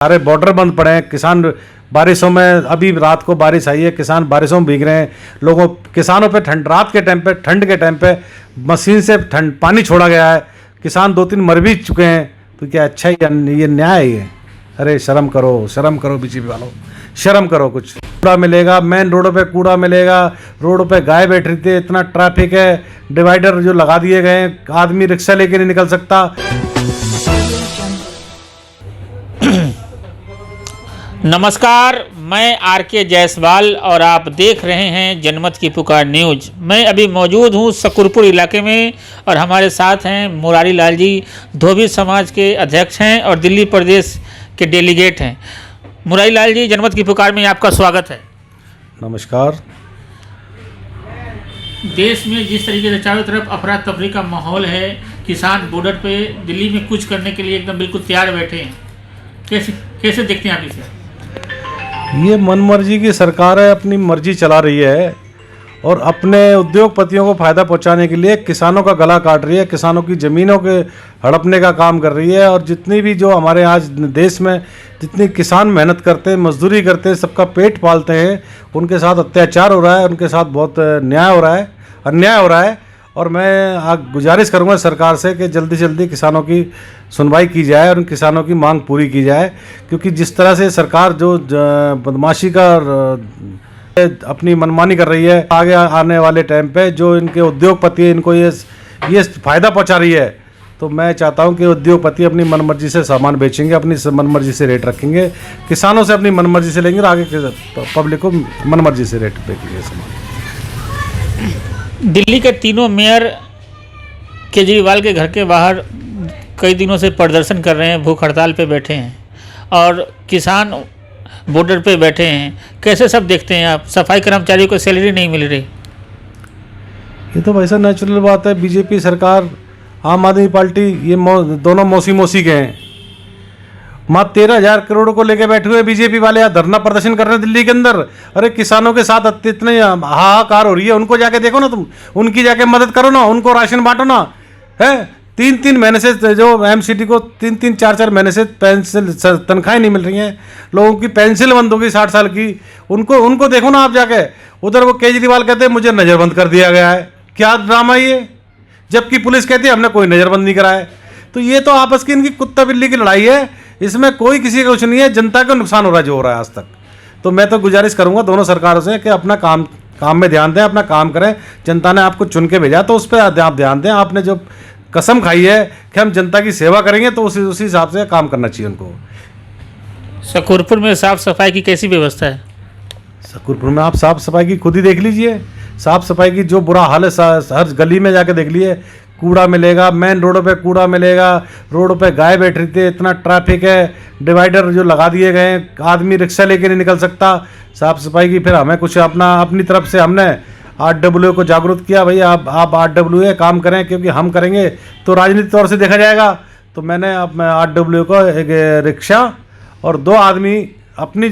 सारे बॉर्डर बंद पड़े हैं। किसान बारिशों में, अभी रात को बारिश आई है, किसान बारिशों में भीग रहे हैं। किसानों पे रात के टाइम पे, ठंड के टाइम पे मशीन से पानी छोड़ा गया है। किसान 2-3 मर भी चुके हैं। तो क्या अच्छा ये न्याय है ये? अरे शर्म करो बीजेपी वालों, शर्म करो। कुछ कूड़ा मिलेगा, मेन रोडों पे कूड़ा मिलेगा, रोडों पे गाय बैठ रही थी, इतना ट्रैफिक है, डिवाइडर जो लगा दिए गए हैं, आदमी रिक्शा लेके नहीं निकल सकता। नमस्कार, मैं आर.के. जायसवाल और आप देख रहे हैं जनमत की पुकार न्यूज। मैं अभी मौजूद हूं शकरपुर इलाके में और हमारे साथ हैं मुरारी लाल जी, धोबी समाज के अध्यक्ष हैं और दिल्ली प्रदेश के डेलीगेट हैं। मुरारी लाल जी, जनमत की पुकार में आपका स्वागत है। नमस्कार। देश में जिस तरीके से चारों तरफ अफरा तफरी का माहौल है, किसान बॉर्डर पे दिल्ली में कुछ करने के लिए एकदम बिल्कुल तैयार बैठे हैं, कैसे देखते हैं आप इसे? ये मनमर्जी की सरकार है, अपनी मर्जी चला रही है और अपने उद्योगपतियों को फ़ायदा पहुंचाने के लिए किसानों का गला काट रही है, किसानों की ज़मीनों के हड़पने का काम कर रही है। और जितनी भी जो हमारे आज देश में जितनी किसान मेहनत करते हैं, मजदूरी करते हैं, सबका पेट पालते हैं, उनके साथ अत्याचार हो रहा है, उनके साथ बहुत अन्याय हो रहा है। और मैं गुजारिश करूंगा सरकार से कि जल्दी से जल्दी किसानों की सुनवाई की जाए और उन किसानों की मांग पूरी की जाए। क्योंकि जिस तरह से सरकार जो बदमाशी का अपनी मनमानी कर रही है, आगे आने वाले टाइम पे जो इनके उद्योगपति हैं, इनको ये फ़ायदा पहुंचा रही है। तो मैं चाहता हूं कि उद्योगपति अपनी मनमर्जी से सामान बेचेंगे, अपनी मनमर्जी से रेट रखेंगे, किसानों से अपनी मनमर्जी से लेंगे और आगे पब्लिक को मनमर्जी से रेट बेचेंगे सामान। दिल्ली के तीनों मेयर केजरीवाल के घर के बाहर कई दिनों से प्रदर्शन कर रहे हैं, भूख हड़ताल पे बैठे हैं और किसान बॉर्डर पे बैठे हैं। कैसे सब देखते हैं आप? सफाई कर्मचारियों को सैलरी नहीं मिल रही। ये तो वैसा नेचुरल बात है। बीजेपी सरकार, आम आदमी पार्टी, ये दोनों मौसी के हैं। मात्र 13,000 करोड़ को लेके बैठे हुए बीजेपी वाले यहाँ धरना प्रदर्शन कर रहे हैं दिल्ली के अंदर। अरे किसानों के साथ इतने हाहाकार हो रही है, उनको जाके देखो ना, तुम उनकी जाके मदद करो ना, उनको राशन बांटो ना। है 3-3 महीने से जो एमसीडी को 3-3, 4-4 महीने से पेंसिल तनख्वाहें नहीं मिल रही हैं, लोगों की पेंसिल बंद होगी 60 साल की। उनको देखो ना आप जाके। उधर वो केजरीवाल कहते हैं मुझे नज़रबंद कर दिया गया है। क्या ड्रामा ये? जबकि पुलिस कहती है हमने कोई नज़रबंद नहीं करा है। तो ये तो आपस की इनकी कुत्ता बिल्ली की लड़ाई है, इसमें कोई किसी का कुछ नहीं है। जनता का नुकसान हो रहा है जो हो रहा है आज तक। तो मैं तो गुजारिश करूंगा दोनों सरकारों से कि अपना काम में ध्यान दें, अपना काम करें। जनता ने आपको चुन के भेजा तो उस पर आप ध्यान दें। आपने जो कसम खाई है कि हम जनता की सेवा करेंगे तो उसी हिसाब से काम करना चाहिए उनको। शकरपुर में साफ सफाई की कैसी व्यवस्था है? शकरपुर में आप साफ सफाई की खुद ही देख लीजिए। साफ सफाई की जो बुरा हाल है, हर गली में जाके देख लीजिए। कूड़ा मिलेगा, मेन रोडों पे कूड़ा मिलेगा, रोडों पे गाय बैठ रही थी, इतना ट्रैफिक है, डिवाइडर जो लगा दिए गए हैं, आदमी रिक्शा लेके नहीं निकल सकता। साफ़ सफाई की फिर हमें कुछ अपनी तरफ से हमने RWA को जागरूक किया, भाई आप RWA काम करें, क्योंकि हम करेंगे तो राजनीतिक तौर से देखा जाएगा। तो मैंने RWA को एक रिक्शा और 2 आदमी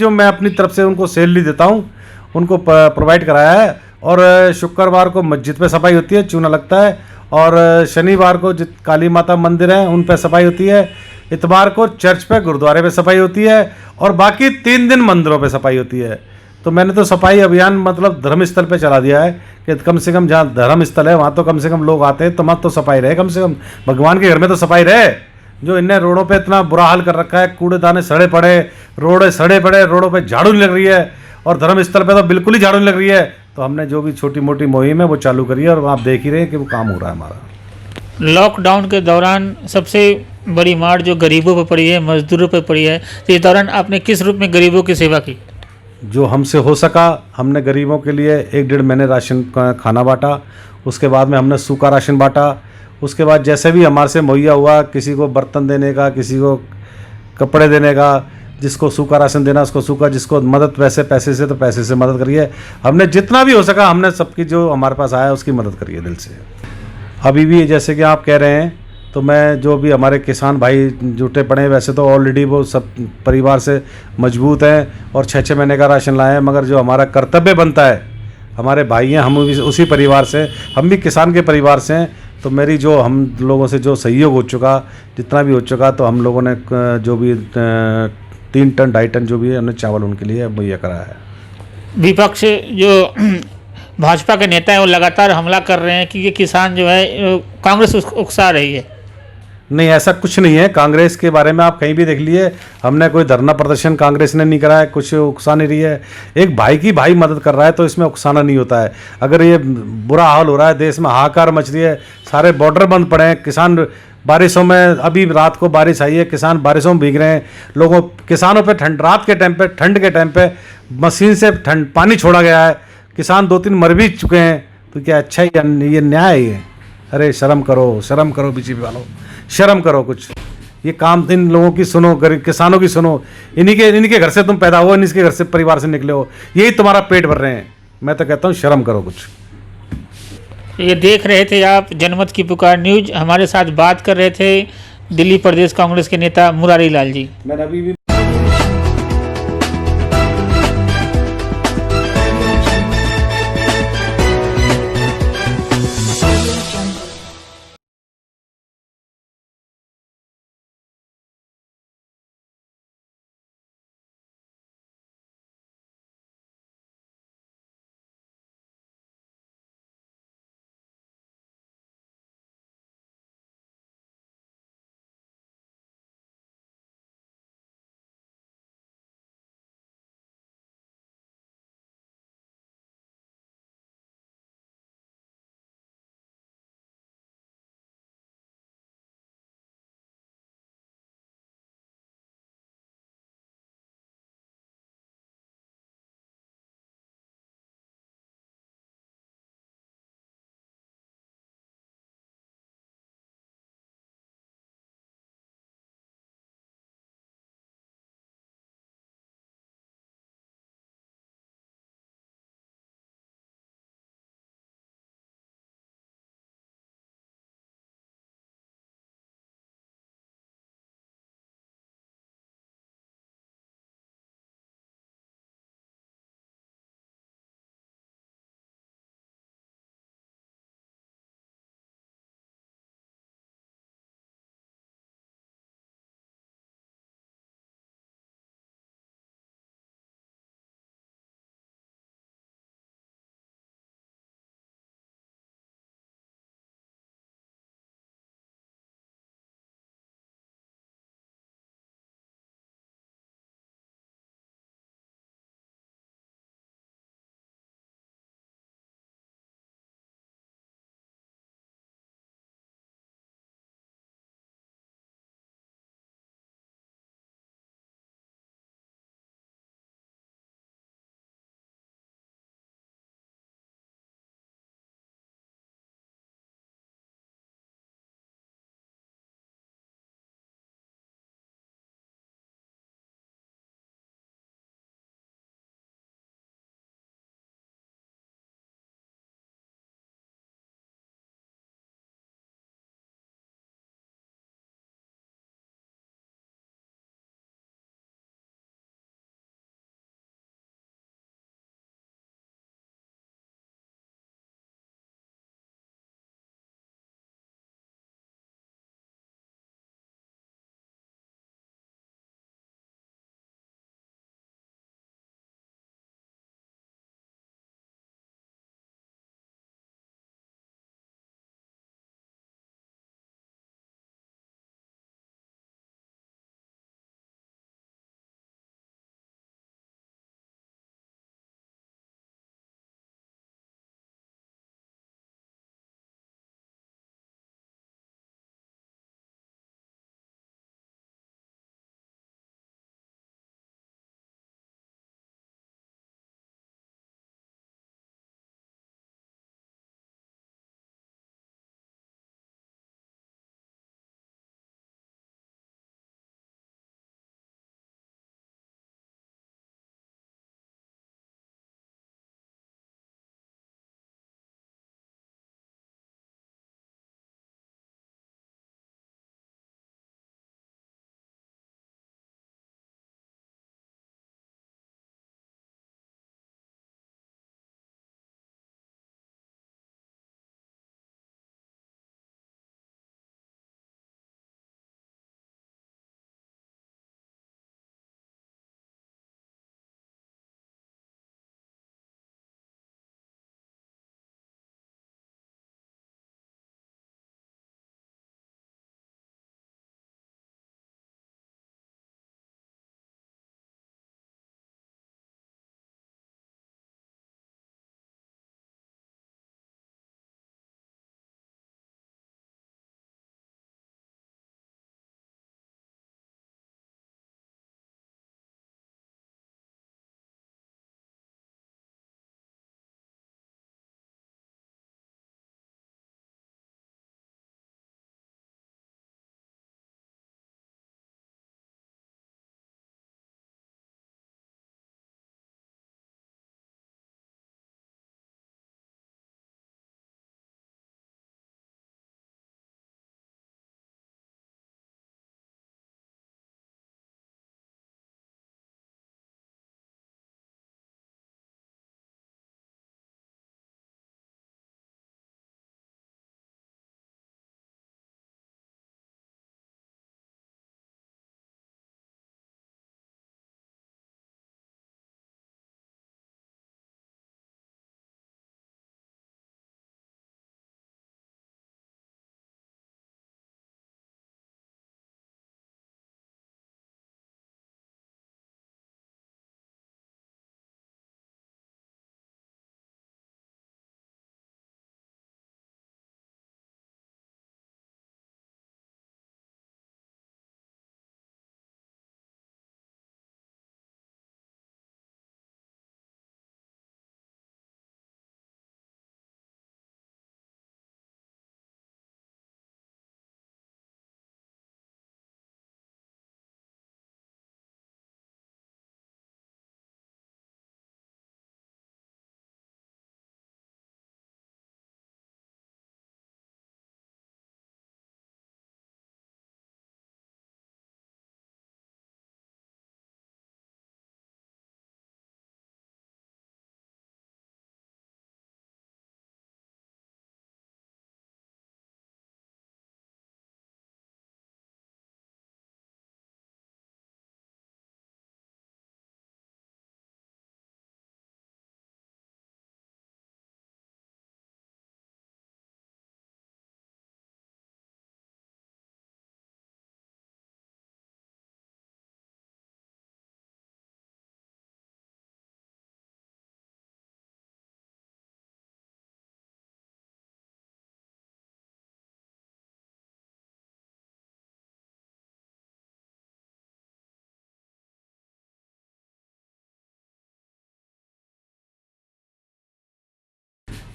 मैं अपनी तरफ से उनको सैलरी देता हूँ, उनको प्रोवाइड कराया है। और शुक्रवार को मस्जिद पे सफाई होती है, चूना लगता है। और शनिवार को काली माता मंदिर है उन पे सफाई होती है। इतवार को चर्च पे, गुरुद्वारे पे सफाई होती है और बाकी 3 दिन मंदिरों पे सफाई होती है। तो मैंने तो सफाई अभियान मतलब धर्मस्थल पे चला दिया है कि कम से कम जहाँ धर्मस्थल है वहाँ तो कम से कम लोग आते हैं, तो मत तो सफाई रहे, कम से कम भगवान के घर में तो सफाई रहे। जो इनने रोडों पे इतना बुरा हाल कर रखा है, कूड़ेदाने सड़े पड़े, रोडों पे झाड़ू नहीं लग रही है और धर्मस्थल पे तो बिल्कुल ही झाड़ू नहीं लग रही है। तो हमने जो भी छोटी मोटी मुहिम है वो चालू करी है और आप देख ही रहे हैं कि वो काम हो रहा है हमारा। लॉकडाउन के दौरान सबसे बड़ी मार जो गरीबों पर पड़ी है, मजदूरों पर पड़ी है, तो इस दौरान आपने किस रूप में गरीबों की सेवा की? जो हमसे हो सका हमने गरीबों के लिए 1-1.5 महीने राशन खाना बांटा। उसके बाद में हमने सूखा राशन बांटा। उसके बाद जैसे भी हमारे से मुहैया हुआ, किसी को बर्तन देने का, किसी को कपड़े देने का, जिसको सूखा राशन देना उसको सूखा, जिसको मदद पैसे से तो पैसे से मदद करिए। हमने जितना भी हो सका हमने सबकी जो हमारे पास आया उसकी मदद करिए दिल से। अभी भी जैसे कि आप कह रहे हैं, तो मैं जो भी हमारे किसान भाई जुटे पड़े हैं, वैसे तो ऑलरेडी वो सब परिवार से मजबूत हैं और 6-6 महीने का राशन लाए हैं। मगर जो हमारा कर्तव्य बनता है, हमारे भाई हैं, हम भी उसी परिवार से, हम भी किसान के परिवार से हैं। तो मेरी जो हम लोगों से जो सहयोग हो चुका, जितना भी हो चुका, तो हम लोगों ने जो भी 3 टन 2.5 टन जो भी है हमने चावल उनके लिए मुहैया कराया है। विपक्ष जो भाजपा के नेता है वो लगातार हमला कर रहे हैं कि ये किसान जो है कांग्रेस उकसा रही है। नहीं, ऐसा कुछ नहीं है। कांग्रेस के बारे में आप कहीं भी देख लिए, हमने कोई धरना प्रदर्शन कांग्रेस ने नहीं करा है, कुछ उकसा नहीं रही है। एक भाई की भाई मदद कर रहा है तो इसमें उकसाना नहीं होता है। अगर ये बुरा हाल हो रहा है, देश में हाहाकार मच रही है, सारे बॉर्डर बंद पड़े हैं, किसान बारिशों में, अभी रात को बारिश आई है, किसान बारिशों में भीग रहे हैं, लोगों किसानों पे ठंड, रात के टाइम पे, ठंड के टाइम पे मशीन से ठंड पानी छोड़ा गया है, किसान 2-3 मर भी चुके हैं। तो क्या अच्छा ही ये न्याय है? अरे शर्म करो बीजेपी वालों, शर्म करो कुछ। ये काम इन लोगों की सुनो, गरीब किसानों की सुनो। इन्हीं के घर से तुम पैदा हो, इन्हीं के घर से परिवार से निकले हो, यही तुम्हारा पेट भर रहे हैं। मैं तो कहता हूँ शर्म करो कुछ। ये देख रहे थे आप जनमत की पुकार न्यूज। हमारे साथ बात कर रहे थे दिल्ली प्रदेश कांग्रेस के नेता मुरारी लाल जी। मैंने अभी भी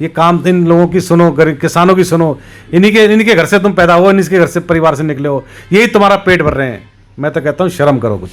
ये काम इन लोगों की सुनो, गरीब किसानों की सुनो। इन्हीं के घर से तुम पैदा हो, इन्हीं के घर से परिवार से निकले हो, यही तुम्हारा पेट भर रहे हैं। मैं तो कहता हूँ शर्म करो कुछ।